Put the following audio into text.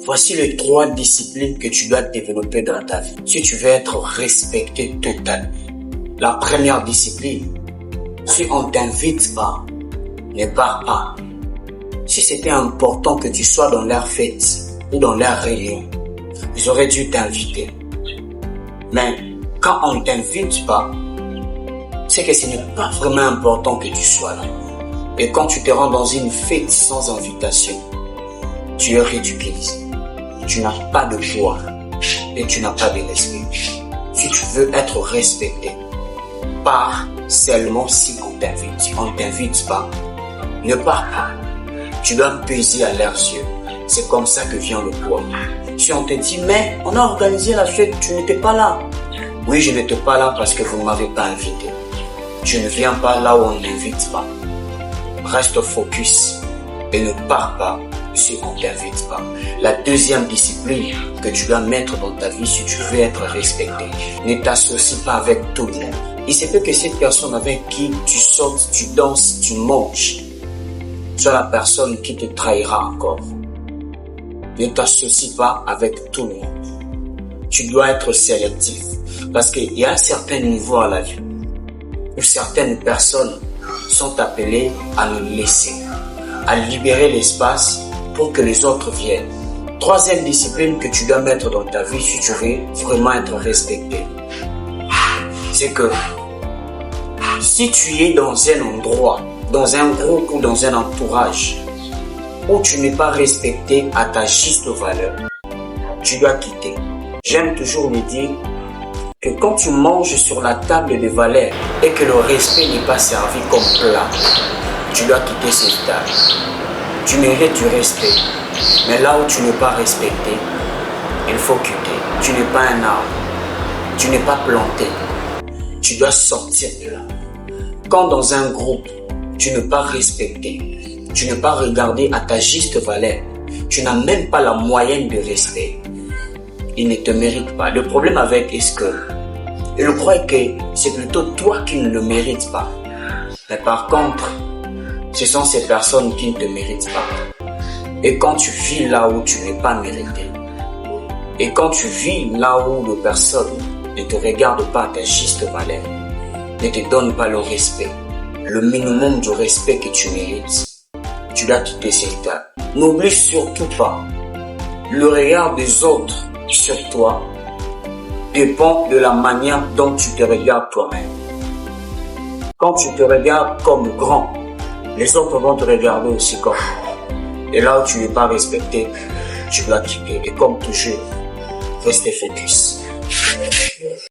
Voici les 3 disciplines que tu dois développer dans ta vie si tu veux être respecté totalement. La première discipline, si on t'invite pas, ne pars pas. Si c'était important que tu sois dans leur fête ou dans leur réunion, ils auraient dû t'inviter. Mais quand on ne t'invite pas, c'est que ce n'est pas vraiment important que tu sois là. Et quand tu te rends dans une fête sans invitation, tu es ridiculisé. Tu n'as pas de joie et tu n'as pas de respect. Si tu veux être respecté, pars seulement si on t'invite. Si on ne t'invite pas, ne pars pas. Tu dois peser à leurs yeux. C'est comme ça que vient le poids. Si on te dit, mais on a organisé la fête, tu n'étais pas là. Oui, je n'étais pas là parce que vous ne m'avez pas invité. Tu ne viens pas là où on n'invite pas. Reste focus et ne pars pas si on ne t'invite pas. La deuxième discipline que tu dois mettre dans ta vie si tu veux être respecté, ne t'associe pas avec tout le monde. Il se peut que cette personne avec qui tu sautes, tu danses, tu manges, soit la personne qui te trahira encore. Ne t'associe pas avec tout le monde. Tu dois être sélectif parce qu'il y a un certain niveau à la vie où certaines personnes sont appelées à nous laisser, à libérer l'espace pour que les autres viennent. Troisième discipline que tu dois mettre dans ta vie si tu veux vraiment être respecté, c'est que si tu es dans un endroit, dans un groupe ou dans un entourage où tu n'es pas respecté à ta juste valeur, tu dois quitter. J'aime toujours me dire que quand tu manges sur la table de valeurs et que le respect n'est pas servi comme plat, tu dois quitter cette table. Tu mérites du respect, mais là où tu n'es pas respecté, il faut quitter. Tu n'es pas un arbre, tu n'es pas planté, tu dois sortir de là. Quand dans un groupe, tu n'es pas respecté, tu n'es pas regardé à ta juste valeur, tu n'as même pas la moyenne de respect, il ne te mérite pas. Le problème avec est que je crois que c'est plutôt toi qui ne le mérites pas. Mais par contre, ce sont ces personnes qui ne te méritent pas. Et quand tu vis là où tu n'es pas mérité, et quand tu vis là où les personnes ne te regardent pas à ta juste valeur, ne te donnent pas le respect, le minimum du respect que tu mérites, tu dois quitter cette table. N'oublie surtout pas, le regard des autres sur toi dépend de la manière dont tu te regardes toi-même. Quand tu te regardes comme grand, les autres vont te regarder aussi comme grand. Et là où tu n'es pas respecté, tu dois quitter. Et comme toujours, restez focus.